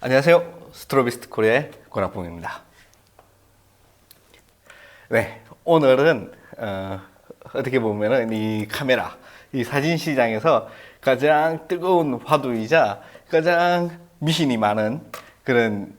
안녕하세요. 스트로비스트 코리아의 권학봉입니다. 네, 오늘은 어떻게 보면은 이 카메라, 이 사진 시장에서 가장 뜨거운 화두이자 가장 미신이 많은 그런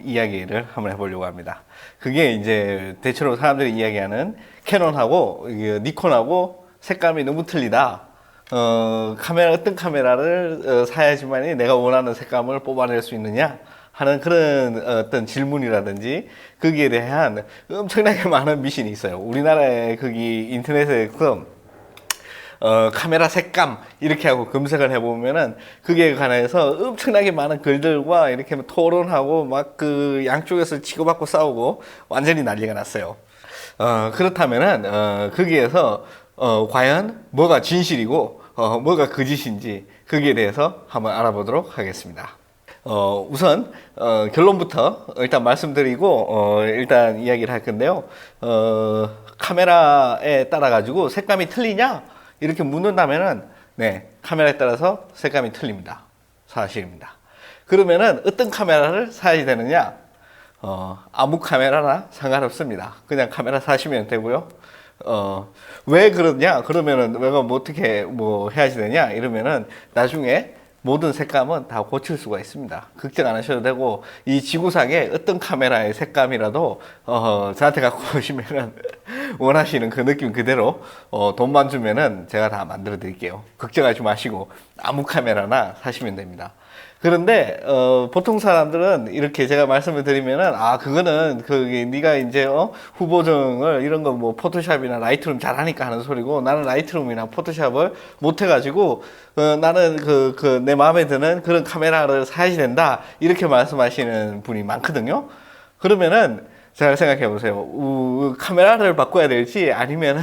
이야기를 한번 해보려고 합니다. 그게 이제 대체로 사람들이 이야기하는 캐논하고 니콘하고 색감이 너무 틀리다. 어떤 카메라를 사야지만이 내가 원하는 색감을 뽑아낼 수 있느냐 하는 그런 어떤 질문이라든지 거기에 대한 엄청나게 많은 미신이 있어요. 우리나라에 거기 인터넷에서 카메라 색감 이렇게 하고 검색을 해보면은 그게 관해서 엄청나게 많은 글들과 이렇게 토론하고 막 그 양쪽에서 치고받고 싸우고 완전히 난리가 났어요. 그렇다면은 거기에서 과연 뭐가 진실이고 뭐가 거짓인지 거기에 대해서 한번 알아보도록 하겠습니다. 우선 결론부터 일단 말씀드리고 일단 이야기를 할 건데요. 카메라에 따라 가지고 색감이 틀리냐 이렇게 묻는다면은 네, 카메라에 따라서 색감이 틀립니다. 사실입니다. 그러면은 어떤 카메라를 사야 되느냐? 아무 카메라나 상관없습니다. 그냥 카메라 사시면 되고요. 왜 그러냐? 그러면은 내가 뭐 어떻게 뭐 해야지 되냐? 이러면은 나중에 모든 색감은 다 고칠 수가 있습니다. 걱정 안 하셔도 되고, 이 지구상의 어떤 카메라의 색감이라도, 저한테 갖고 오시면은, 원하시는 그 느낌 그대로, 돈만 주면은 제가 다 만들어 드릴게요. 걱정하지 마시고, 아무 카메라나 사시면 됩니다. 그런데 보통 사람들은 이렇게 제가 말씀을 드리면은 그거는 네가 이제 후보정을 이런 거 뭐 포토샵이나 라이트룸 잘하니까 하는 소리고, 나는 라이트룸이나 포토샵을 못 해가지고 나는 내 마음에 드는 그런 카메라를 사야지 된다 이렇게 말씀하시는 분이 많거든요. 그러면은 잘 생각해 보세요. 카메라를 바꿔야 될지 아니면은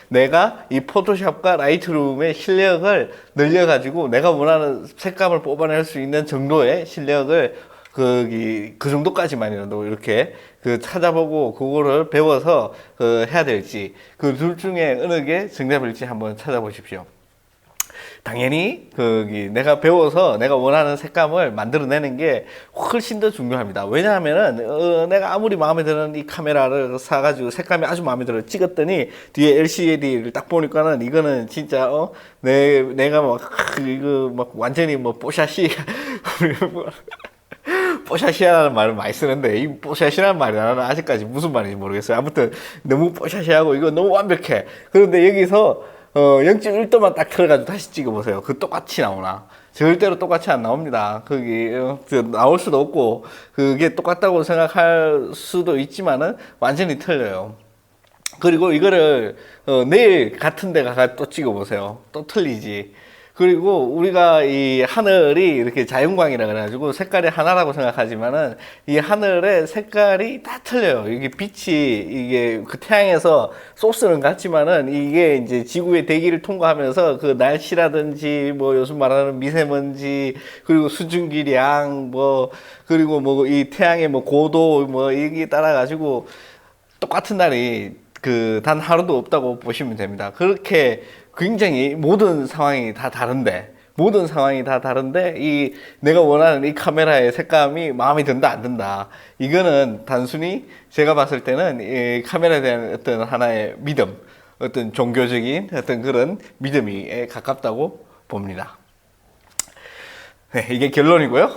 내가 이 포토샵과 라이트룸의 실력을 늘려가지고 내가 원하는 색감을 뽑아낼 수 있는 정도의 실력을 그 정도까지만이라도 이렇게 찾아보고 그거를 배워서 해야 될지 그 둘 중에 어느 게 정답일지 한번 찾아보십시오. 당연히 내가 배워서 내가 원하는 색감을 만들어내는 게 훨씬 더 중요합니다. 왜냐하면은 내가 아무리 마음에 드는 이 카메라를 사가지고 색감이 아주 마음에 들어 찍었더니 뒤에 LCD를 딱 보니까는 이거는 진짜 내가 이거 완전히 뽀샤시 뽀샤시하라는 말을 많이 쓰는데 이 뽀샤시라는 말이 나는 아직까지 무슨 말인지 모르겠어요. 아무튼 너무 뽀샤시하고 이거 너무 완벽해. 그런데 여기서 0.1도만 딱 틀어가지고 다시 찍어보세요. 그 똑같이 나오나? 절대로 똑같이 안 나옵니다. 나올 수도 없고, 그게 똑같다고 생각할 수도 있지만은 완전히 틀려요. 그리고 이거를, 내일 같은 데 가서 또 찍어보세요. 또 틀리지. 그리고 우리가 이 하늘이 이렇게 자연광이라 그래가지고 색깔이 하나라고 생각하지만은 이 하늘의 색깔이 다 틀려요. 이게 빛이 이게 그 태양에서 소스는 같지만은 이게 이제 지구의 대기를 통과하면서 그 날씨라든지 뭐 요즘 말하는 미세먼지 그리고 수증기량 그리고 이 태양의 고도 이게 따라 가지고 똑같은 날이 단 하루도 없다고 보시면 됩니다. 그렇게 굉장히 모든 상황이 다 다른데 내가 원하는 이 카메라의 색감이 마음에 든다 안 든다, 이거는 단순히 제가 봤을 때는 이 카메라에 대한 어떤 하나의 믿음, 어떤 종교적인 어떤 그런 믿음에 가깝다고 봅니다. 네, 이게 결론이고요.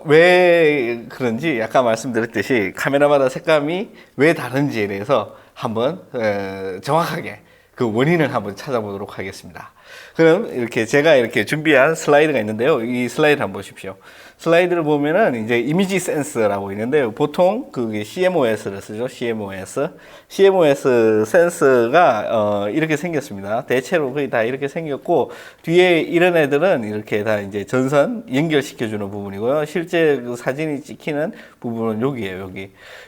왜 그런지 아까 말씀드렸듯이 카메라마다 색감이 왜 다른지에 대해서 한번 정확하게 그 원인을 한번 찾아보도록 하겠습니다. 그럼 제가 이렇게 준비한 슬라이드가 있는데요. 이 슬라이드 한번 보십시오. 슬라이드를 보면은 이제 이미지 센서라고 있는데요. 보통 그게 CMOS를 쓰죠. CMOS 센서가 이렇게 생겼습니다. 대체로 거의 다 이렇게 생겼고, 뒤에 이런 애들은 이렇게 다 이제 전선 연결시켜주는 부분이고요. 실제 그 사진이 찍히는 부분은 여기에요.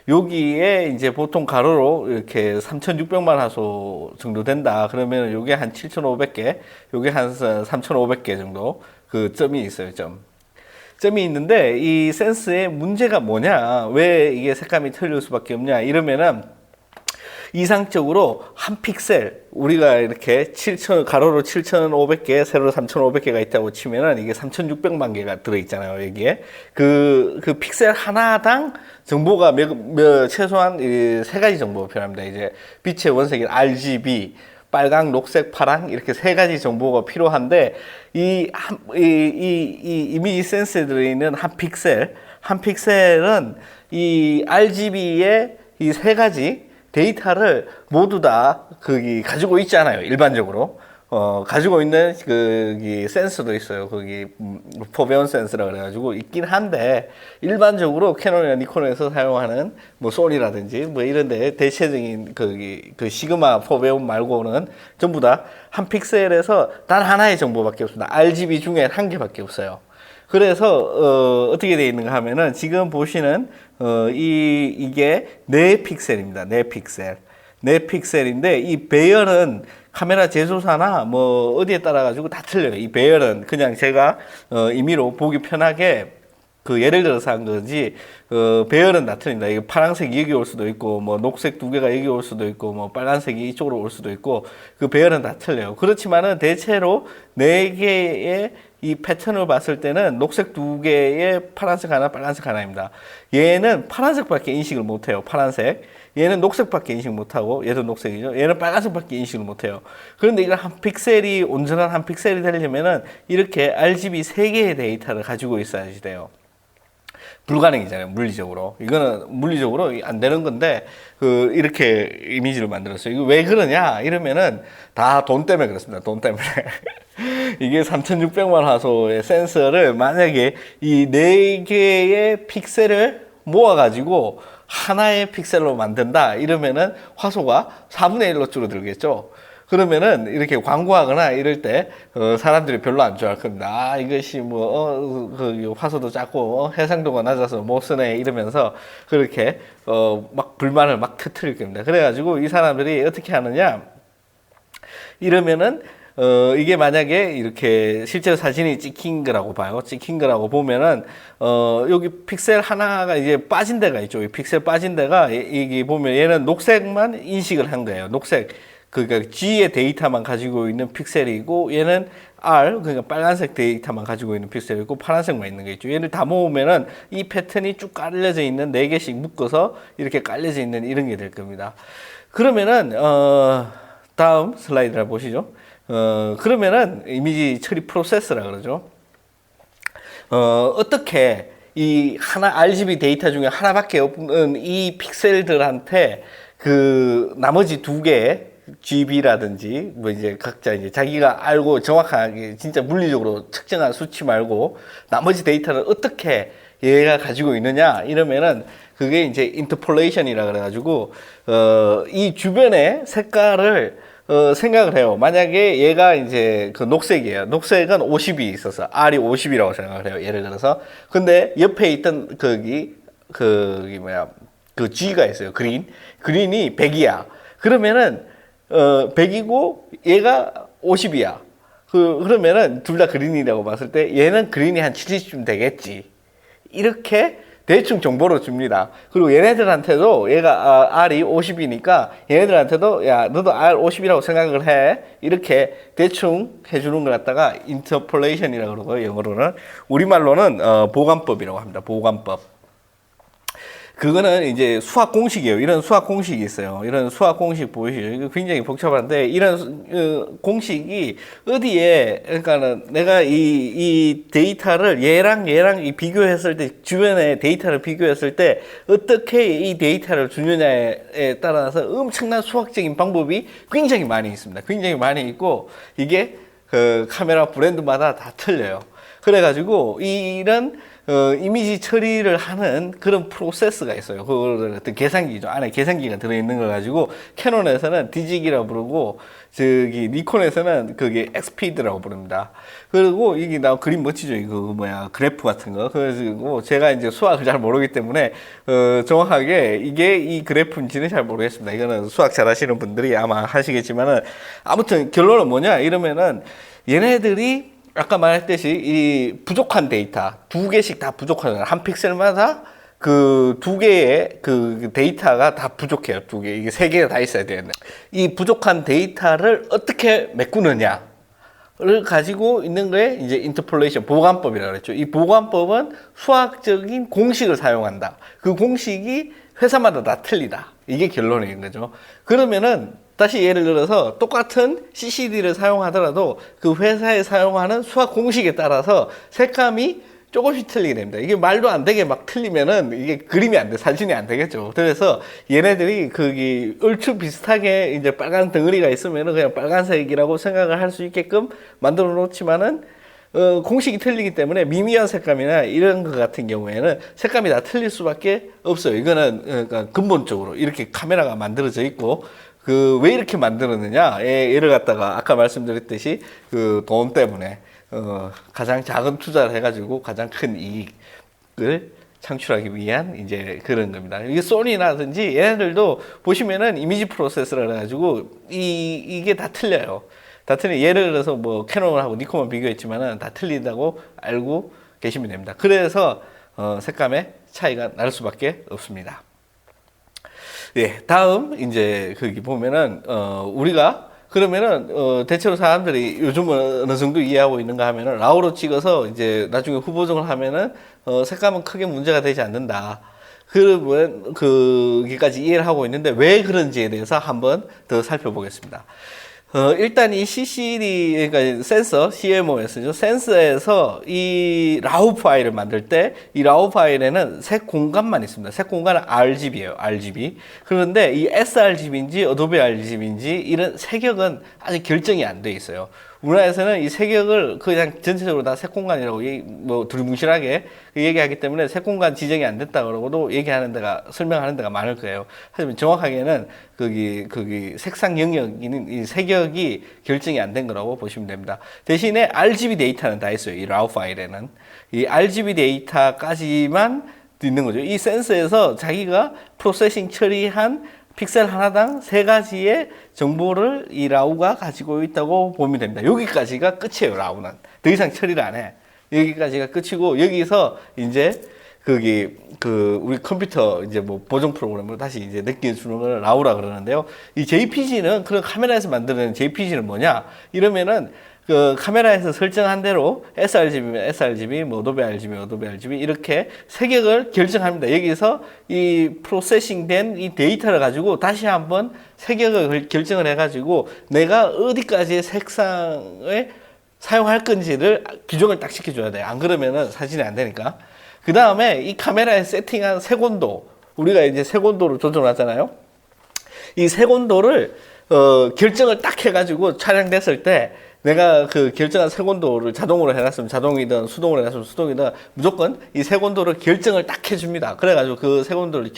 여기에 이제 보통 가로로 이렇게 3,600만 화소 정도 된다. 그러면 요게 한 7,500개, 요게 한 3,500개 정도 그 점이 있어요. 점이 있는데 이 센스의 문제가 뭐냐, 왜 이게 색감이 틀릴 수밖에 없냐 이러면은 이상적으로 한 픽셀, 우리가 이렇게 7,000, 가로로 7,500개, 세로로 3,500개가 있다고 치면은 이게 3,600만 개가 들어있잖아요, 여기에. 그 픽셀 하나당 정보가 최소한 세 가지 정보가 필요합니다. 이제 빛의 원색인 RGB, 빨강, 녹색, 파랑 이렇게 세 가지 정보가 필요한데 이 이미지 센서에 들어있는 한 픽셀은 이 RGB의 이 세 가지 데이터를 모두 다 거기 가지고 있잖아요. 일반적으로. 가지고 있는 그 센서도 있어요. 거기 포배원 센서라 그래가지고 있긴 한데 일반적으로 캐논이나 니콘에서 사용하는 뭐 소니라든지 뭐 이런데 대체적인 그 시그마 포배원 말고는 전부 다 한 픽셀에서 단 하나의 정보밖에 없습니다. RGB 중에 한 개밖에 없어요. 그래서 어떻게 되어 있는가 하면은 지금 보시는 이게 4픽셀입니다. 4픽셀. 4픽셀인데 이 배열은 카메라 제조사나 뭐 어디에 따라 가지고 다 틀려요. 이 배열은 그냥 제가 임의로 보기 편하게 그 예를 들어서 한 거지 배열은 다 틀립니다. 이게 파란색이 여기 올 수도 있고 뭐 녹색 2개가 여기 올 수도 있고 뭐 빨간색이 이쪽으로 올 수도 있고 그 배열은 다 틀려요. 그렇지만은 대체로 4개의 이 패턴을 봤을 때는 녹색 2개에 파란색 하나, 빨간색 하나입니다. 얘는 파란색밖에 인식을 못해요. 파란색. 얘는 녹색밖에 인식 못하고, 얘도 녹색이죠. 얘는 빨간색밖에 인식을 못해요. 그런데 이걸 한 픽셀이, 온전한 한 픽셀이 되려면은 이렇게 RGB 3개의 데이터를 가지고 있어야지 돼요. 불가능이잖아요, 물리적으로. 이거는 물리적으로 안 되는 건데, 이렇게 이미지를 만들었어요. 이거 왜 그러냐? 이러면은 다 돈 때문에 그렇습니다. 돈 때문에. 이게 3,600만 화소의 센서를 만약에 이 4개의 픽셀을 모아가지고 하나의 픽셀로 만든다 이러면은 화소가 4분의 1로 줄어들겠죠. 그러면은 이렇게 광고하거나 이럴 때 사람들이 별로 안 좋아할 겁니다. 아, 이것이 뭐 그 화소도 작고 해상도가 낮아서 못 쓰네 이러면서 그렇게 막 불만을 막 터뜨릴 겁니다. 그래가지고 이 사람들이 어떻게 하느냐 이러면은 이게 만약에 이렇게 실제로 사진이 찍힌 거라고 봐요. 찍힌 거라고 보면은, 여기 픽셀 하나가 이제 빠진 데가 있죠. 이 픽셀 빠진 데가, 이게 보면 얘는 녹색만 인식을 한 거예요. 녹색. 그러니까 G의 데이터만 가지고 있는 픽셀이고, 얘는 R, 그러니까 빨간색 데이터만 가지고 있는 픽셀이고, 파란색만 있는 게 있죠. 얘를 다 모으면은 이 패턴이 쭉 깔려져 있는 4개씩 묶어서 이렇게 깔려져 있는 이런 게 될 겁니다. 그러면은, 다음 슬라이드를 보시죠. 그러면은 이미지 처리 프로세스라 그러죠. 어떻게 이 하나 RGB 데이터 중에 하나밖에 없는 이 픽셀들한테 그 나머지 2개 GB라든지 뭐 이제 각자 이제 자기가 알고 정확하게 진짜 물리적으로 측정한 수치 말고 나머지 데이터를 어떻게 얘가 가지고 있느냐 이러면은 그게 이제 인터폴레이션이라 그래가지고 이 주변의 색깔을 생각을 해요. 만약에 얘가 이제 그 녹색이에요. 녹색은 50이 있어서 R이 50이라고 생각을 해요. 예를 들어서. 근데 옆에 있던 그 G가 있어요. 그린이 100이야. 그러면은 100이고 얘가 50이야. 그러면은 둘 다 그린이라고 봤을 때 얘는 그린이 한 70쯤 되겠지. 이렇게 대충 정보를 줍니다. 그리고 얘네들한테도 얘가 R이 50이니까 얘네들한테도 야 너도 R 50이라고 생각을 해. 이렇게 대충 해주는 걸 갖다가 인터폴레이션이라고 그러고 영어로는 우리말로는 보관법이라고 합니다. 보관법. 그거는 이제 수학 공식이에요. 이런 수학 공식이 있어요. 이런 수학 공식 보이시죠? 이거 굉장히 복잡한데, 이런, 공식이 어디에, 그러니까는 내가 이 데이터를 얘랑 이 비교했을 때, 주변의 데이터를 비교했을 때, 어떻게 이 데이터를 주느냐에 따라서 엄청난 수학적인 방법이 굉장히 많이 있습니다. 굉장히 많이 있고, 이게 그 카메라 브랜드마다 다 틀려요. 그래가지고, 이런, 이미지 처리를 하는 그런 프로세스가 있어요. 그거를 어떤 계산기죠. 안에 계산기가 들어있는 걸 가지고, 캐논에서는 디직이라고 부르고, 니콘에서는 그게 엑스피드라고 부릅니다. 그리고 이게 그림 멋지죠. 이거 그래프 같은 거. 그래가지고 제가 이제 수학을 잘 모르기 때문에, 정확하게 이게 이 그래프인지는 잘 모르겠습니다. 이거는 수학 잘 하시는 분들이 아마 하시겠지만은, 아무튼 결론은 뭐냐? 이러면은, 얘네들이 아까 말했듯이 이 부족한 데이터 2개씩 다 부족하잖아요. 한 픽셀마다 그 두 개의 그 데이터가 다 부족해요. 두 개. 이게 세 개가 다 있어야 되는데. 이 부족한 데이터를 어떻게 메꾸느냐를 가지고 있는 거에 이제 인터폴레이션 보관법이라고 그랬죠. 이 보관법은 수학적인 공식을 사용한다. 그 공식이 회사마다 다 틀리다. 이게 결론인 거죠. 그러면은 다시 예를 들어서 똑같은 CCD를 사용하더라도 그 회사에 사용하는 수학 공식에 따라서 색감이 조금씩 틀리게 됩니다. 이게 말도 안 되게 막 틀리면은 이게 그림이 안 돼, 사진이 안 되겠죠. 그래서 얘네들이 거기 얼추 비슷하게 이제 빨간 덩어리가 있으면은 그냥 빨간색이라고 생각을 할 수 있게끔 만들어 놓지만은 공식이 틀리기 때문에 미미한 색감이나 이런 것 같은 경우에는 색감이 다 틀릴 수밖에 없어요. 이거는 그러니까 근본적으로 이렇게 카메라가 만들어져 있고 그 왜 이렇게 만들었느냐? 얘를 갖다가 아까 말씀드렸듯이 그 돈 때문에 가장 작은 투자를 해가지고 가장 큰 이익을 창출하기 위한 이제 그런 겁니다. 이게 소니라든지 얘네들도 보시면은 이미지 프로세서라 해가지고 이게 다 틀려요. 다 틀려. 예를 들어서 뭐 캐논하고 니콘만 비교했지만은 다 틀린다고 알고 계시면 됩니다. 그래서 색감의 차이가 날 수밖에 없습니다. 예, 다음 이제 거기 보면은 우리가 그러면은 대체로 사람들이 요즘은 어느 정도 이해하고 있는가 하면은 라우로 찍어서 이제 나중에 후보정을 하면은 색감은 크게 문제가 되지 않는다. 그러면 거기까지 이해를 하고 있는데 왜 그런지에 대해서 한번 더 살펴보겠습니다. 일단 이 CCD, 그러니까 센서, CMOS죠. 센서에서 이 라우 파일을 만들 때, 이 라우 파일에는 색 공간만 있습니다. 색 공간은 RGB예요, RGB. 그런데 이 sRGB인지 어도비 RGB인지 이런 색역은 아직 결정이 안 돼 있어요. 우리나라에서는 이 색역을 그냥 전체적으로 다 색공간이라고 뭐 두리뭉실하게 얘기하기 때문에 색공간 지정이 안 됐다 그러고도 얘기하는 데가 설명하는 데가 많을 거예요. 하지만 정확하게는 거기 색상 영역인 이 색역이 결정이 안 된 거라고 보시면 됩니다. 대신에 RGB 데이터는 다 있어요. 이 라우 파일에는 이 RGB 데이터까지만 있는 거죠. 이 센서에서 자기가 프로세싱 처리한 픽셀 하나당 3가지의 정보를 이 라우가 가지고 있다고 보면 됩니다. 여기까지가 끝이에요, 라우는. 더 이상 처리를 안 해. 여기까지가 끝이고, 여기서 이제, 우리 컴퓨터 이제 뭐 보정 프로그램으로 다시 이제 느껴주는 걸 라우라 그러는데요. 이 JPG는 그런 카메라에서 만드는 JPG는 뭐냐? 이러면은 그 카메라에서 설정한 대로 sRGB면 sRGB, 뭐 어도비 RGB, 어도비 RGB 이렇게 색역을 결정합니다. 여기서 이 프로세싱된 이 데이터를 가지고 다시 한번 색역을 결정을 해가지고 내가 어디까지의 색상을 사용할 건지를 기종을 딱 시켜줘야 돼요. 안 그러면은 사진이 안 되니까. 그 다음에 이 카메라에 세팅한 색온도, 우리가 이제 색온도를 조정하잖아요. 이 색온도를 결정을 딱 해가지고 촬영됐을 때 내가 그 결정한 색온도를 자동으로 해놨으면 자동이든 수동으로 해놨으면 수동이든 무조건 이 색온도를 결정을 딱 해줍니다. 그래가지고 그 색온도를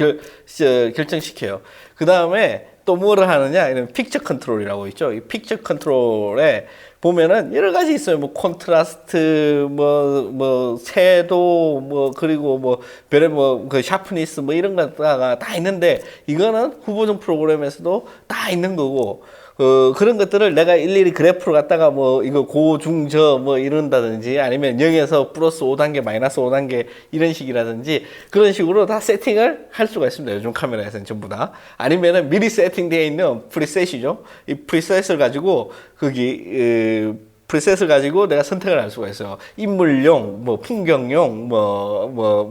결정시켜요. 그 다음에 또 뭐를 하느냐, 이런 픽처 컨트롤이라고 있죠. 이 픽처 컨트롤에 보면은 여러 가지 있어요. 뭐 콘트라스트, 뭐 채도, 그리고 별의 그 샤프니스 이런 거가 다 있는데 이거는 후보정 프로그램에서도 다 있는 거고. 그런 것들을 내가 일일이 그래프로 갖다가 이거 고, 중, 저, 이런다든지 아니면 0에서 플러스 5단계, 마이너스 5단계 이런 식이라든지 그런 식으로 다 세팅을 할 수가 있습니다. 요즘 카메라에서는 전부 다. 아니면은 미리 세팅되어 있는 프리셋이죠. 이 프리셋을 가지고 프리셋을 가지고 내가 선택을 할 수가 있어요. 인물용, 풍경용,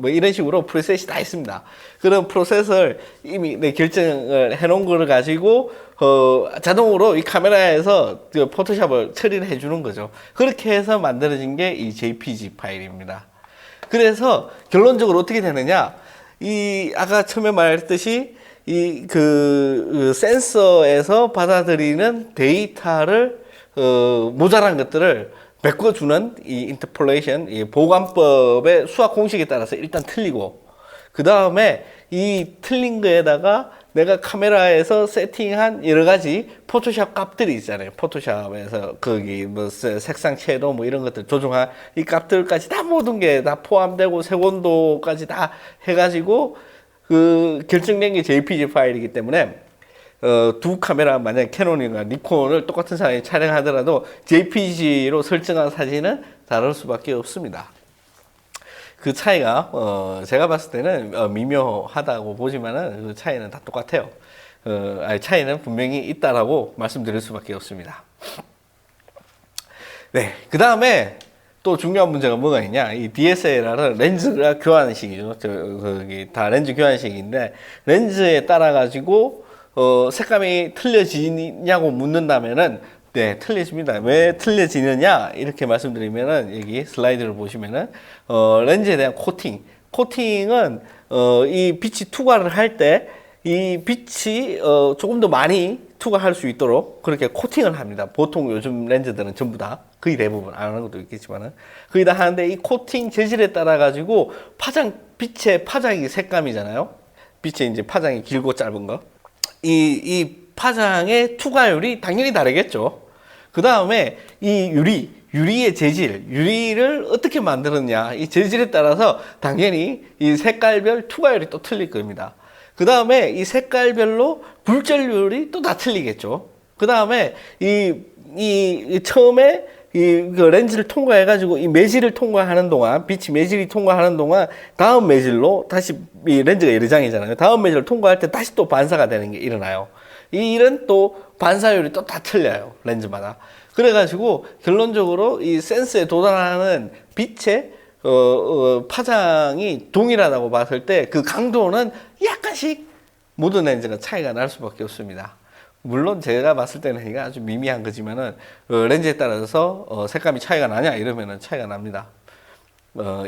이런 식으로 프리셋이 다 있습니다. 그런 프로세스를 이미 결정을 해놓은 거를 가지고, 자동으로 이 카메라에서 그 포토샵을 처리를 해주는 거죠. 그렇게 해서 만들어진 게 이 JPG 파일입니다. 그래서 결론적으로 어떻게 되느냐? 아까 처음에 말했듯이, 센서에서 받아들이는 데이터를 모자란 것들을 메꿔주는 이 인터폴레이션, 이 보관법의 수학 공식에 따라서 일단 틀리고, 그 다음에 이 틀린 거에다가 내가 카메라에서 세팅한 여러 가지 포토샵 값들이 있잖아요. 포토샵에서 색상 채도 이런 것들 조정한 이 값들까지 다 모든 게 다 포함되고 색온도까지 다 해가지고 결정된 게 JPG 파일이기 때문에 두 카메라 만약에 캐논이나 니콘을 똑같은 사람이 촬영하더라도 JPG로 설정한 사진은 다를 수밖에 없습니다. 그 차이가 제가 봤을 때는 미묘하다고 보지만은 그 차이는 다 똑같아요. 아니, 차이는 분명히 있다라고 말씀드릴 수밖에 없습니다. 네, 그 다음에 또 중요한 문제가 뭐가 있냐? 이 DSLR은 렌즈가 교환식이죠. 거기 다 렌즈 교환식인데 렌즈에 따라 가지고 색감이 틀려지냐고 묻는다면은 네, 틀려집니다. 왜 틀려지느냐? 이렇게 말씀드리면은 여기 슬라이드를 보시면은 렌즈에 대한 코팅은 이 빛이 투과를 할 때 이 빛이 조금 더 많이 투과할 수 있도록 그렇게 코팅을 합니다. 보통 요즘 렌즈들은 전부 다 거의 대부분 안 하는 것도 있겠지만은 거의 다 하는데 이 코팅 재질에 따라 가지고 빛의 파장이 색감이잖아요. 빛의 이제 파장이 길고 짧은 거. 이 파장의 투과율이 당연히 다르겠죠. 그 다음에 이 유리의 재질, 유리를 어떻게 만들었냐, 이 재질에 따라서 당연히 이 색깔별 투과율이 또 틀릴 겁니다. 그 다음에 이 색깔별로 굴절률이 또 다 틀리겠죠. 그 다음에 처음에 그 렌즈를 통과해가지고 이 매질을 통과하는 동안, 빛이 매질이 통과하는 동안 다음 매질로 다시 이 렌즈가 여러 장이잖아요. 다음 매질을 통과할 때 다시 또 반사가 되는 게 일어나요. 이 일은 또 반사율이 또 다 틀려요. 렌즈마다. 그래가지고 결론적으로 이 센스에 도달하는 빛의 파장이 동일하다고 봤을 때 그 강도는 약간씩 모든 렌즈가 차이가 날 수밖에 없습니다. 물론 제가 봤을 때는 이게 아주 미미한 거지만은 렌즈에 따라서 색감이 차이가 나냐 이러면은 차이가 납니다.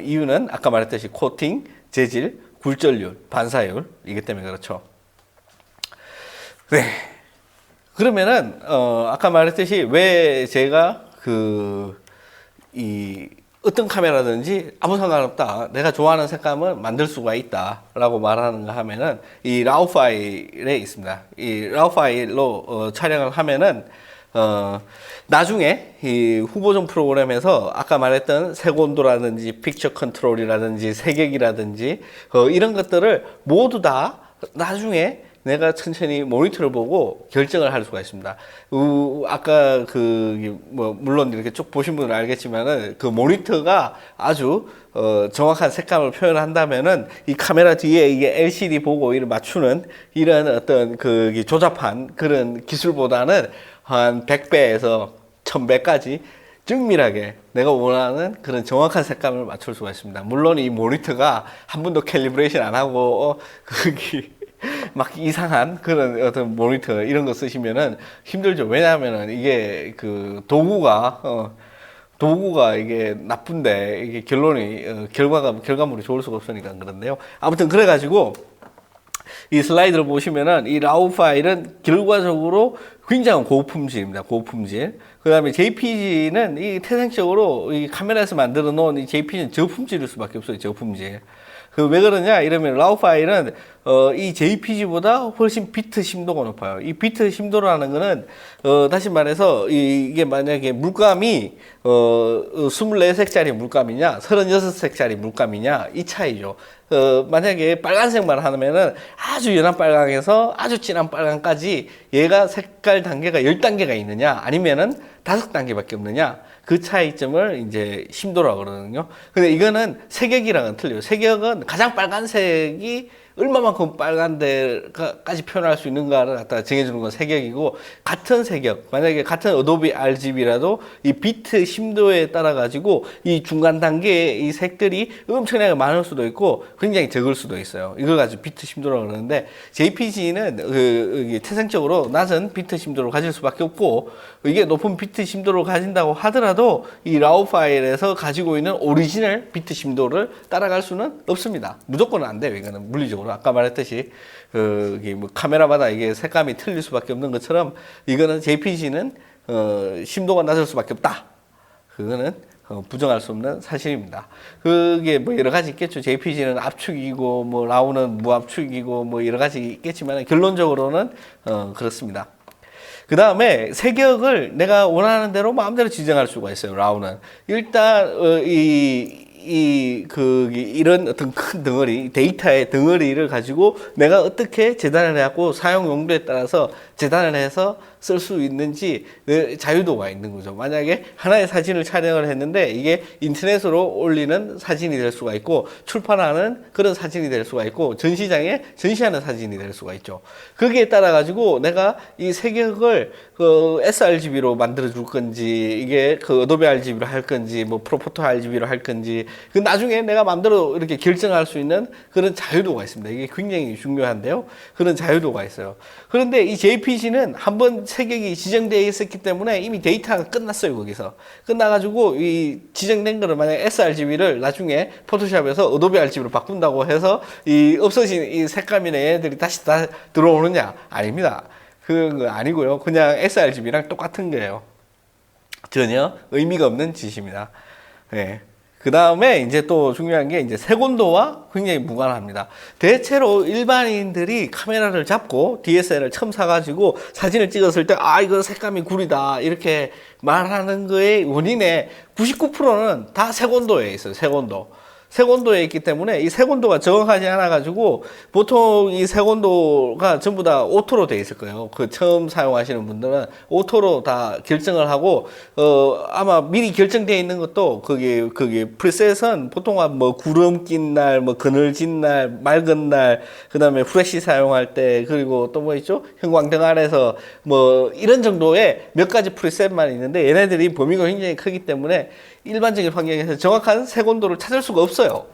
이유는 아까 말했듯이 코팅, 재질, 굴절률, 반사율 이기 때문에 그렇죠. 네. 그러면은 아까 말했듯이 왜 제가 어떤 카메라든지 아무 상관없다. 내가 좋아하는 색감을 만들 수가 있다라고 말하는가 하면은 이 라우 파일에 있습니다. 이 라우 파일로 촬영을 하면은 나중에 이 후보종 프로그램에서 아까 말했던 색온도라든지 픽처 컨트롤이라든지 색역이라든지 이런 것들을 모두 다 나중에 내가 천천히 모니터를 보고 결정을 할 수가 있습니다. 아까 물론 이렇게 쭉 보신 분은 알겠지만은 그 모니터가 아주 정확한 색감을 표현한다면은 이 카메라 뒤에 이게 LCD 보고 이를 맞추는 이런 어떤 조잡한 그런 기술보다는 한 100배에서 1000배까지 정밀하게 내가 원하는 그런 정확한 색감을 맞출 수가 있습니다. 물론 이 모니터가 한 번도 캘리브레이션 안 하고 막 이상한 그런 어떤 모니터 이런 거 쓰시면은 힘들죠. 왜냐하면은 이게 도구가 이게 나쁜데 이게 결과물이 좋을 수가 없으니까 그런데요. 아무튼 그래가지고 이 슬라이드를 보시면은 이 라우 파일은 결과적으로 굉장히 고품질입니다. 고품질. 그 다음에 JPG는 이 태생적으로 이 카메라에서 만들어 놓은 이 JPG는 저품질일 수밖에 없어요. 저품질. 왜 그러냐 이러면 라우 파일은 이 JPG보다 훨씬 비트 심도가 높아요. 이 비트 심도라는 거는 다시 말해서 이게 만약에 물감이 24색짜리 물감이냐 36색짜리 물감이냐 이 차이죠. 만약에 빨간색만 하면은 아주 연한 빨강에서 아주 진한 빨강까지 얘가 색깔 단계가 10단계가 있느냐 아니면은 5단계밖에 없느냐 그 차이점을 이제 심도라고 그러거든요. 근데 이거는 색역이랑은 틀려요. 색역은 가장 빨간색이 얼마만큼 빨간 데까지 표현할 수 있는가를 갖다가 정해주는 건 색역이고, 같은 색역, 만약에 같은 어도비 RGB라도 이 비트 심도에 따라 가지고 이 중간 단계의 이 색들이 엄청나게 많을 수도 있고 굉장히 적을 수도 있어요. 이걸 가지고 비트 심도라고 그러는데, JPG는 태생적으로 낮은 비트 심도를 가질 수밖에 없고, 이게 높은 비트 심도를 가진다고 하더라도 이 라우 파일에서 가지고 있는 오리지널 비트 심도를 따라갈 수는 없습니다. 무조건은 안 돼요. 이거는 물리적으로. 아까 말했듯이 뭐 카메라마다 이게 색감이 틀릴 수밖에 없는 것처럼 이거는 JPG는 심도가 낮을 수밖에 없다. 그거는 부정할 수 없는 사실입니다. 그게 뭐 여러 가지 있겠죠. JPG는 압축이고 뭐 라우는 무압축이고 뭐 여러 가지 있겠지만 결론적으로는 그렇습니다. 그 다음에 색역을 내가 원하는 대로 마음대로 지정할 수가 있어요. 라우는 일단 이런 어떤 큰 덩어리, 데이터의 덩어리를 가지고 내가 어떻게 재단을 해갖고 사용 용도에 따라서 재단을 해서 쓸 수 있는지 자유도가 있는 거죠. 만약에 하나의 사진을 촬영을 했는데 이게 인터넷으로 올리는 사진이 될 수가 있고 출판하는 그런 사진이 될 수가 있고 전시장에 전시하는 사진이 될 수가 있죠. 거기에 따라 가지고 내가 이 색역을 그 sRGB로 만들어 줄 건지 이게 그 어도비 RGB로 할 건지 뭐 프로포토 RGB로 할 건지 그 나중에 내가 마음대로 이렇게 결정할 수 있는 그런 자유도가 있습니다. 이게 굉장히 중요한데요. 그런 자유도가 있어요. 그런데 이 JPG는 한번 색역이 지정되어 있었기 때문에 이미 데이터가 끝났어요. 거기서 끝나가지고 이 지정된 거를 만약 sRGB를 나중에 포토샵에서 어도비 RGB로 바꾼다고 해서 이 없어진 이 색감이나 얘네들이 다시 다 들어오느냐? 아닙니다. 그거 아니고요. 그냥 sRGB랑 똑같은 거예요. 전혀 의미가 없는 짓입니다. 네. 그 다음에 이제 또 중요한 게 이제 색온도와 굉장히 무관합니다. 대체로 일반인들이 카메라를 잡고 DSLR을 처음 사가지고 사진을 찍었을 때, 아, 이거 색감이 구리다. 이렇게 말하는 거의 원인의 99%는 다 색온도에 있어요. 색온도. 색온도에 있기 때문에 이 색온도가 정확하지 않아 가지고 보통 이 색온도가 전부 다 오토로 돼 있을 거예요. 그 처음 사용하시는 분들은 오토로 다 결정을 하고 아마 미리 결정되어 있는 것도 거기 프리셋은 보통 뭐 구름 낀 날, 뭐 그늘진 날, 맑은 날, 그다음에 프레시 사용할 때 그리고 또 뭐 있죠? 형광등 아래서 뭐 이런 정도의 몇 가지 프리셋만 있는데 얘네들이 범위가 굉장히 크기 때문에 일반적인 환경에서 정확한 색온도를 찾을 수가 없어요.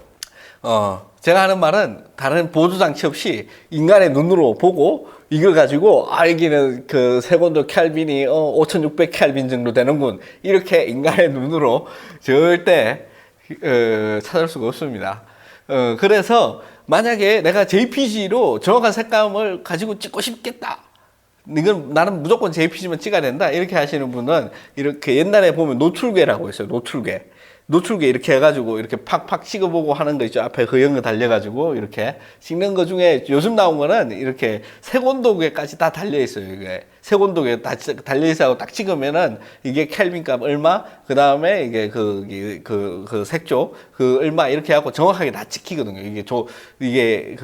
제가 하는 말은 다른 보조 장치 없이 인간의 눈으로 보고 이걸 가지고 여기는 그 색온도 켈빈이 5600 켈빈 정도 되는군. 이렇게 인간의 눈으로 절대 찾을 수가 없습니다. 그래서 만약에 내가 JPG로 정확한 색감을 가지고 찍고 싶겠다. 이건 나는 무조건 JPG만 찍어야 된다. 이렇게 하시는 분은 이렇게 옛날에 보면 노출괴라고 있어요. 노출괴 이렇게 해가지고 이렇게 팍팍 찍어보고 하는 거 있죠. 앞에 허영을 달려가지고 이렇게 찍는 거 중에 요즘 나온 거는 이렇게 색온도계까지 다 달려있어요. 이게 색온도계 다 달려있어서 딱 찍으면은 이게 켈빈 값 얼마, 그 다음에 이게 그 색조, 그 얼마 이렇게 하고 정확하게 다 찍히거든요. 이게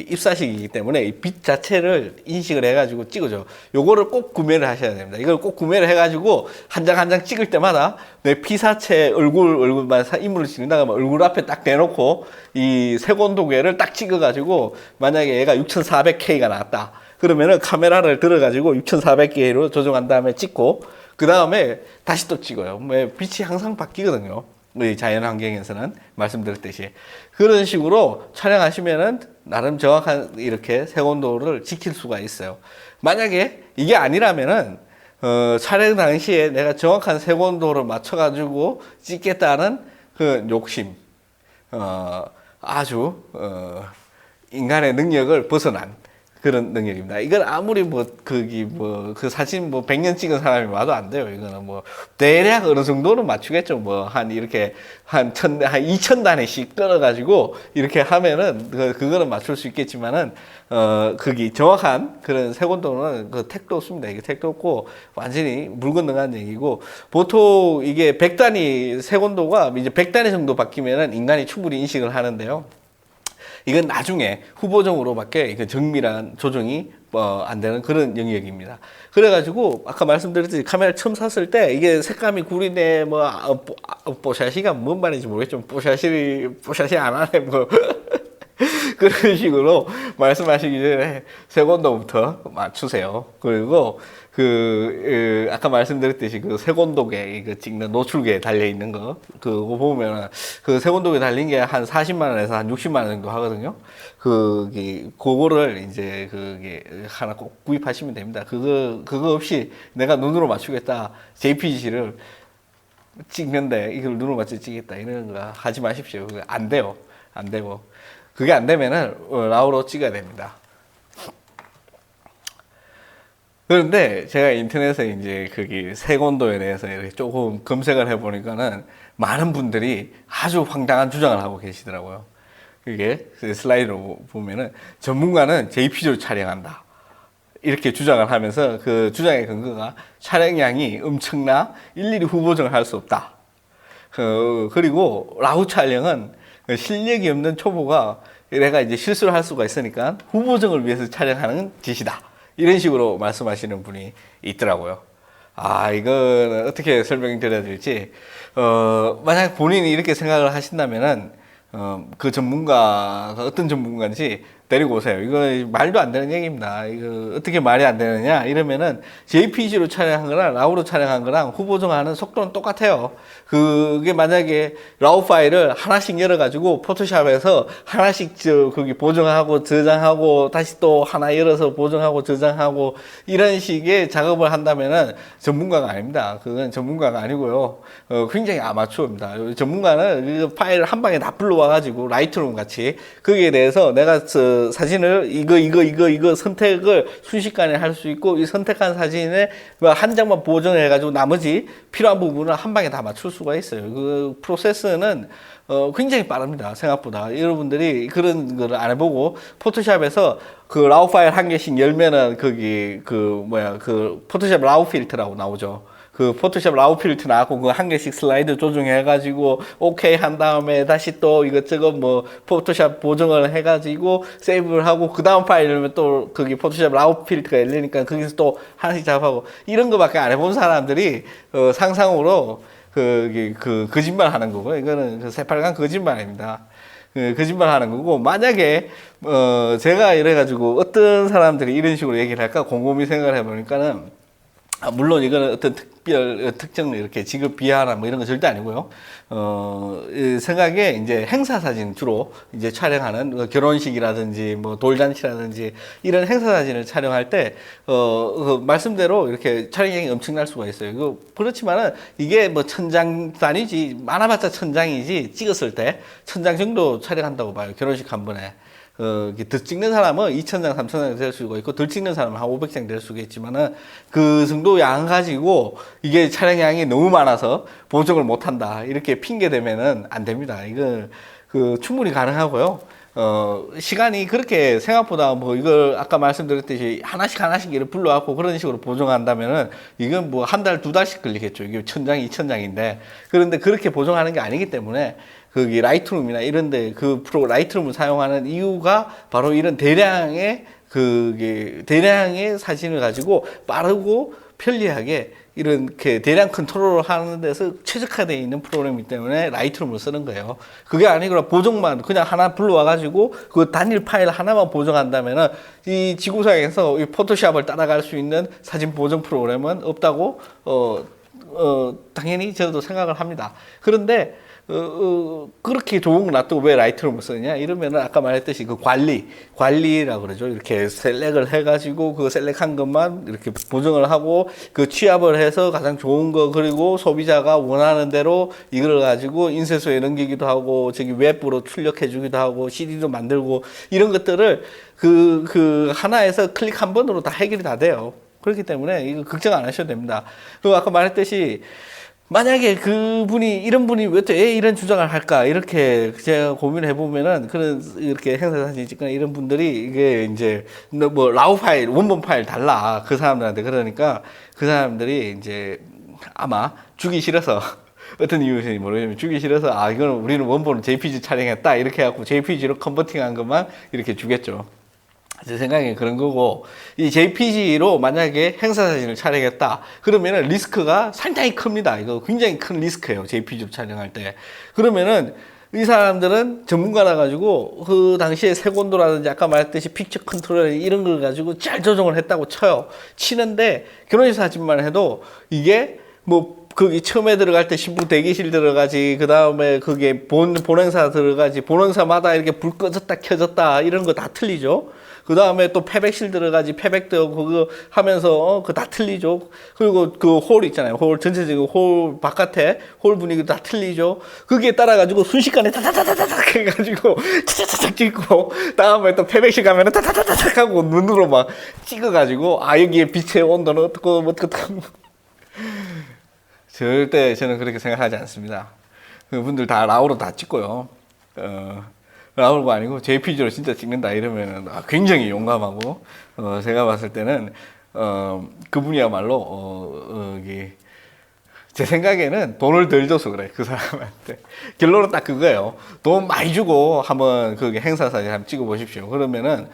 입사식이기 때문에 이 빛 자체를 인식을 해가지고 찍어줘. 요거를 꼭 구매를 하셔야 됩니다. 이걸 꼭 구매를 해가지고 한 장 한 장 찍을 때마다 내 피사체 얼굴만 인물을 찍는다 그러면 얼굴 앞에 딱 대놓고 이 색온도계를 딱 찍어가지고 만약에 얘가 6400K가 나왔다. 그러면은 카메라를 들어가지고 6400K로 조정한 다음에 찍고 그 다음에 다시 또 찍어요. 빛이 항상 바뀌거든요. 우리 자연 환경에서는 말씀드렸듯이 그런 식으로 촬영하시면은 나름 정확한 이렇게 색온도를 지킬 수가 있어요. 만약에 이게 아니라면은 촬영 당시에 내가 정확한 색온도를 맞춰가지고 찍겠다는 그 욕심, 아주 인간의 능력을 벗어난 그런 능력입니다. 이건 아무리 그 사진 100년 찍은 사람이 와도 안 돼요. 이거는 대략 어느 정도는 맞추겠죠. 한 2000단위씩 끌어가지고 이렇게 하면은 그거는 맞출 수 있겠지만은, 정확한 그런 색온도는 택도 없습니다. 이게 택도 없고 완전히 불건능한 얘기고 보통 이게 100단위 색온도가 이제 100단위 정도 바뀌면은 인간이 충분히 인식을 하는데요. 이건 나중에 후보적으로밖에 정밀한 조정이 안 되는 그런 영역입니다. 그래가지고 아까 말씀드렸듯이 카메라 처음 샀을 때 이게 색감이 구리네 뽀샤시가 뭔 말인지 모르겠지만 뽀샤시 안 하네 그런 식으로 말씀하시기 전에 색온도부터 맞추세요. 그리고 아까 말씀드렸듯이 색온도계 찍는 노출계에 달려있는 그거 보면은 색온도계 달린 게 한 40만원에서 한 60만원 정도 하거든요. 그거를 이제 하나 꼭 구입하시면 됩니다. 그거 없이 내가 눈으로 맞추겠다. JPG를 찍는데 이걸 눈으로 맞춰 찍겠다. 이런 거 하지 마십시오. 그거 안 돼요. 안 되고. 그게 안 되면은 라우로 찍어야 됩니다. 그런데 제가 인터넷에 이제 색온도에 대해서 이렇게 조금 검색을 해보니까는 많은 분들이 아주 황당한 주장을 하고 계시더라고요. 이게 슬라이드로 보면은 전문가는 JPG로 촬영한다. 이렇게 주장을 하면서 그 주장의 근거가 촬영량이 엄청나 일일이 후보정을 할 수 없다. 그리고 라우 촬영은 실력이 없는 초보가 내가 이제 실수를 할 수가 있으니까 후보정을 위해서 촬영하는 짓이다. 이런 식으로 말씀하시는 분이 있더라고요. 아, 이건 어떻게 설명드려야 될지. 만약 본인이 이렇게 생각을 하신다면은, 그 전문가가 어떤 전문가인지 데리고 오세요. 이거 말도 안 되는 얘기입니다. 이거 어떻게 말이 안 되느냐? 이러면은 JPG로 촬영한 거랑 라우로 촬영한 거랑 후보정하는 속도는 똑같아요. 그게 만약에 라우 파일을 하나씩 열어가지고 포토샵에서 하나씩 거기 보정하고 저장하고 다시 또 하나 열어서 보정하고 저장하고 이런 식의 작업을 한다면은 전문가가 아닙니다. 그건 전문가가 아니고요. 굉장히 아마추어입니다. 전문가는 그 파일을 한 방에 다 불러와가지고 라이트룸 같이 거기에 대해서 내가 사진을 이거 선택을 순식간에 할 수 있고 이 선택한 사진에 한 장만 보정해가지고 나머지 필요한 부분을 한 방에 다 맞출 수가 있어요. 그 프로세스는 굉장히 빠릅니다. 생각보다. 여러분들이 그런 거를 안 해보고 포토샵에서 그 라우 파일 한 개씩 열면은 거기 그 포토샵 라우 필터라고 나오죠. 그 포토샵 라우 필터 나왔고 그 한 개씩 슬라이드 조정해가지고 오케이 한 다음에 다시 또 이것저것 뭐 포토샵 보정을 해가지고 세이브를 하고 그 다음 파일 열면 또 거기 포토샵 라우 필터가 열리니까 거기서 또 하나씩 작업하고 이런 거밖에 안 해본 사람들이 상상으로 그 거짓말 하는 거고 이거는 그 새빨간 거짓말입니다. 거짓말 하는 거고 만약에 제가 이래가지고 어떤 사람들이 이런 식으로 얘기를 할까 곰곰이 생각을 해보니까는 물론 이거는 어떤 특정 이렇게 직업 비하나 뭐 이런 거 절대 아니고요. 생각에 이제 행사 사진 주로 이제 촬영하는 결혼식이라든지 뭐 돌잔치라든지 이런 행사 사진을 촬영할 때, 그 말씀대로 이렇게 촬영량이 엄청날 수가 있어요. 그렇지만은 이게 뭐 천장 단위지, 많아봤자 천장이지 찍었을 때 천장 정도 촬영한다고 봐요. 결혼식 한 번에. 더 찍는 사람은 2,000장, 3,000장 될 수가 있고, 덜 찍는 사람은 한 500장 될 수가 있지만은, 그 정도 양 가지고, 이게 촬영량이 너무 많아서 보정을 못 한다. 이렇게 핑계 대면은 안 됩니다. 이거, 충분히 가능하고요. 시간이 그렇게 생각보다 뭐 이걸 아까 말씀드렸듯이 하나씩 이렇게 불러갖고 그런 식으로 보정한다면은 이건 뭐 한 달, 두 달씩 걸리겠죠. 이게 1,000장, 2,000장인데. 그런데 그렇게 보정하는 게 아니기 때문에 거기 라이트룸이나 이런데 그 프로 라이트룸을 사용하는 이유가 바로 이런 대량의 대량의 사진을 가지고 빠르고 편리하게 이렇게 대량 컨트롤을 하는 데서 최적화되어 있는 프로그램이기 때문에 라이트룸을 쓰는 거예요. 그게 아니고 보정만 그냥 하나 불러와가지고 그 단일 파일 하나만 보정한다면은 이 지구상에서 이 포토샵을 따라갈 수 있는 사진 보정 프로그램은 없다고 당연히 저도 생각을 합니다. 그런데 그렇게 좋은 거 놔두고 왜 라이트룸을 쓰느냐? 이러면은 아까 말했듯이 그 관리라고 그러죠. 이렇게 셀렉을 해가지고 그 셀렉한 것만 이렇게 보정을 하고 그 취합을 해서 가장 좋은 거 그리고 소비자가 원하는 대로 이걸 가지고 인쇄소에 넘기기도 하고 저기 웹으로 출력해주기도 하고 CD도 만들고 이런 것들을 그 하나에서 클릭 한 번으로 다 해결이 다 돼요. 그렇기 때문에 이거 걱정 안 하셔도 됩니다. 그리고 아까 말했듯이 만약에 이런 분이 왜 이런 주장을 할까? 이렇게 제가 고민을 해보면은, 이렇게 행사 사진 찍거나 이런 분들이 이게 이제, 뭐, 라우 파일, 원본 파일 달라. 그 사람들한테. 그러니까 그 사람들이 이제 아마 주기 싫어서, 어떤 이유인지 모르겠지만 주기 싫어서, 이거는 우리는 원본을 JPG 촬영했다. 이렇게 해갖고 JPG로 컨버팅 한 것만 이렇게 주겠죠. 제 생각엔 그런 거고, 이 JPG로 만약에 행사 사진을 촬영했다. 그러면은 리스크가 상당히 큽니다. 이거 굉장히 큰 리스크예요. JPG로 촬영할 때. 그러면은 이 사람들은 전문가라 가지고 그 당시에 색온도라든지 아까 말했듯이 픽처 컨트롤 이런 걸 가지고 잘 조정을 했다고 쳐요. 치는데 결혼식 사진만 해도 이게 뭐 거기 처음에 들어갈 때 신부 대기실 들어가지, 그 다음에 그게 본행사 들어가지, 본행사마다 이렇게 불 꺼졌다 켜졌다 이런 거 다 틀리죠. 그 다음에 또 패백실 들어가지, 패백도 그거 하면서 그거 다 틀리죠. 그리고 그 홀 있잖아요. 홀 전체적으로 홀 바깥에 홀 분위기도 다 틀리죠. 거기에 따라 가지고 순식간에 타타타타탁 해가지고 차차차차 찍고, 다음에 또 패백실 가면은 타타타타탁 하고 눈으로 막 찍어가지고 여기에 빛의 온도는 어떻고 절대 저는 그렇게 생각하지 않습니다. 그분들 다 라우로 다 찍고요. 라우로가 아니고 JPG로 진짜 찍는다 이러면은 굉장히 용감하고, 제가 봤을 때는 그분이야말로 제 생각에는 돈을 덜 줘서 그래, 그 사람한테. 결론은 딱 그거예요. 돈 많이 주고 한번 그 행사 사진 한번 찍어 보십시오. 그러면은,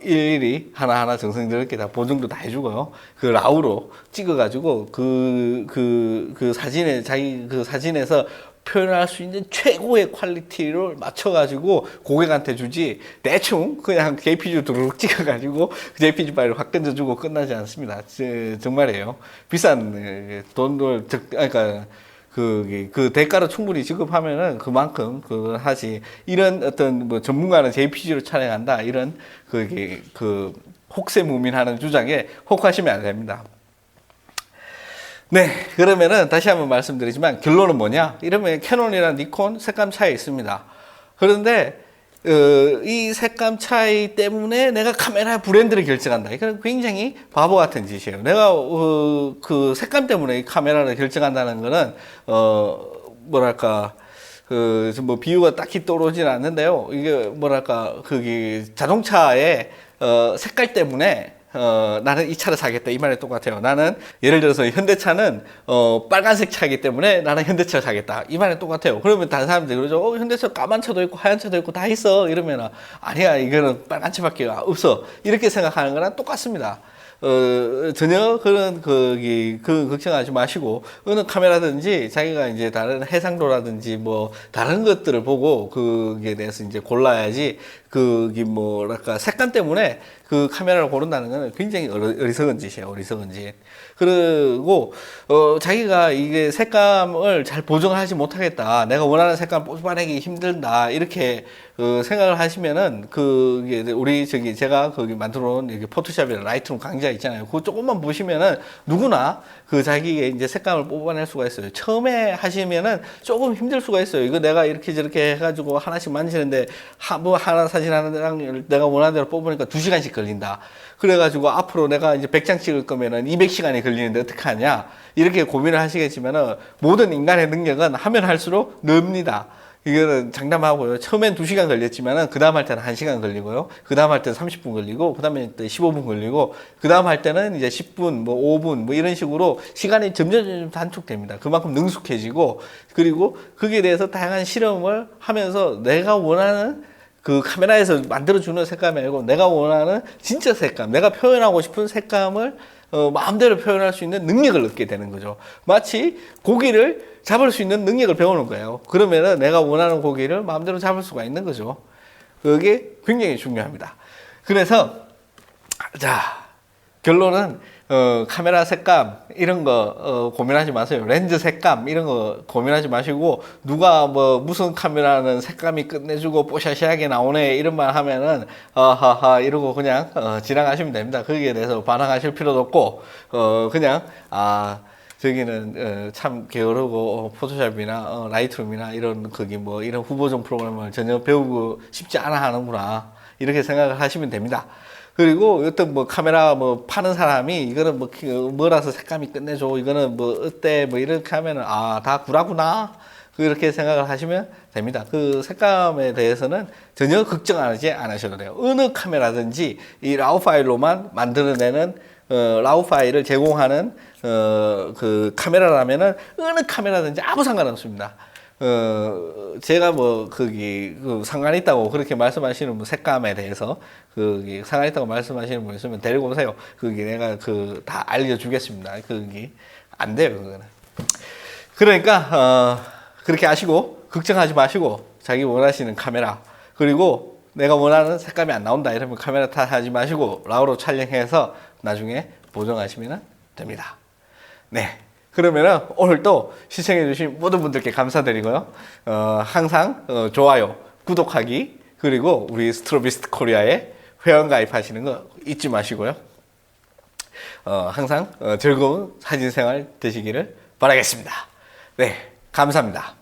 일일이 하나하나 정성스럽게 다 보정도 다 해주고요. 그 라우로 찍어가지고 그 사진에, 자기 그 사진에서 표현할 수 있는 최고의 퀄리티를 맞춰가지고 고객한테 주지, 대충 그냥 JPG 두루룩 찍어가지고 그 JPG 파일을 확 던져주고 끝나지 않습니다. 정말이에요. 비싼 돈을, 그러니까 그 대가를 충분히 지급하면은 그만큼 하지. 이런 어떤 뭐 전문가는 JPG로 촬영한다, 이런 그 혹세무민하는 주장에 혹하시면 안 됩니다. 네, 그러면은 다시 한번 말씀드리지만 결론은 뭐냐? 이러면 캐논이랑 니콘 색감 차이 있습니다. 그런데 이 색감 차이 때문에 내가 카메라 브랜드를 결정한다. 이건 굉장히 바보 같은 짓이에요. 내가 그 색감 때문에 이 카메라를 결정한다는 거는 뭐랄까, 뭐 비유가 딱히 떠오르진 않는데요. 이게 뭐랄까, 자동차의 색깔 때문에 나는 이 차를 사겠다, 이 말이 똑같아요. 나는 예를 들어서 현대차는 빨간색 차이기 때문에 나는 현대차를 사겠다, 이 말이 똑같아요. 그러면 다른 사람들이 그러죠. 현대차 까만 차도 있고 하얀 차도 있고 다 있어. 이러면 아니야, 이거는 빨간 차밖에 없어, 이렇게 생각하는 거랑 똑같습니다. 전혀 그런 걱정하지 마시고, 어느 카메라든지 자기가 이제 다른 해상도라든지 뭐 다른 것들을 보고 그게 대해서 이제 골라야지, 뭐랄까, 색감 때문에 그 카메라를 고른다는 거는 굉장히 어리석은 짓이에요. 어리석은 짓. 그리고 자기가 이게 색감을 잘 보정하지 못하겠다, 내가 원하는 색감 뽑아내기 힘들다, 이렇게 생각을 하시면은, 우리 제가 거기 만들어 놓은 포토샵이나 라이트룸 강좌 있잖아요. 그거 조금만 보시면은 누구나 자기의 이제 색감을 뽑아낼 수가 있어요. 처음에 하시면은 조금 힘들 수가 있어요. 이거 내가 이렇게 저렇게 해가지고 하나씩 만지는데 하나 사진 하나랑 내가 원하는 대로 뽑으니까 2시간씩 걸린다. 그래가지고 앞으로 내가 이제 100장 찍을 거면은 200시간이 걸리는데 어떡하냐, 이렇게 고민을 하시겠지만은, 모든 인간의 능력은 하면 할수록 늡니다. 이거는 장담하고요. 처음엔 2시간 걸렸지만은 그 다음 할 때는 1시간 걸리고요. 그 다음 할 때는 30분 걸리고, 그 다음에 또 15분 걸리고, 그 다음 할 때는 이제 10분, 뭐 5분, 뭐 이런 식으로 시간이 점점 단축됩니다. 그만큼 능숙해지고, 그리고 거기에 대해서 다양한 실험을 하면서 내가 원하는 그 카메라에서 만들어주는 색감이 아니고 내가 원하는 진짜 색감, 내가 표현하고 싶은 색감을 마음대로 표현할 수 있는 능력을 얻게 되는 거죠. 마치 고기를 잡을 수 있는 능력을 배우는 거예요. 그러면은 내가 원하는 고기를 마음대로 잡을 수가 있는 거죠. 그게 굉장히 중요합니다. 그래서 자, 결론은 카메라 색감 이런 거 고민하지 마세요. 렌즈 색감 이런 거 고민하지 마시고, 누가 뭐 무슨 카메라는 색감이 끝내주고 뽀샤시하게 나오네 이런 말 하면은 하하 이러고 그냥 지나가시면 됩니다. 거기에 대해서 반항하실 필요도 없고, 그냥 저기는 참 게으르고 포토샵이나 라이트룸이나 이런 이런 후보종 프로그램을 전혀 배우고 싶지 않아 하는구나, 이렇게 생각을 하시면 됩니다. 그리고 어떤 뭐 카메라 뭐 파는 사람이 이거는 뭐라서 색감이 끝내줘, 이거는 뭐 어때, 뭐 이렇게 하면은 다 구라구나, 그렇게 생각을 하시면 됩니다. 그 색감에 대해서는 전혀 걱정하지 않으셔도 돼요. 어느 카메라든지 이 라우 파일로만 만들어내는 라우 파일을 제공하는 그 카메라라면은 어느 카메라든지 아무 상관없습니다. 제가 상관 있다고 그렇게 말씀하시는 분, 색감에 대해서 상관 있다고 말씀하시는 분 있으면 데리고 오세요. 내가 다 알려주겠습니다. 안 돼요, 그거는. 그러니까 그렇게 하시고 걱정하지 마시고, 자기 원하시는 카메라, 그리고 내가 원하는 색감이 안 나온다 이러면 카메라 탓하지 마시고 라우로 촬영해서 나중에 보정하시면 됩니다. 네. 그러면은 오늘도 시청해주신 모든 분들께 감사드리고요. 항상 좋아요, 구독하기, 그리고 우리 스트로비스트 코리아에 회원 가입하시는 거 잊지 마시고요. 항상 즐거운 사진 생활 되시기를 바라겠습니다. 네, 감사합니다.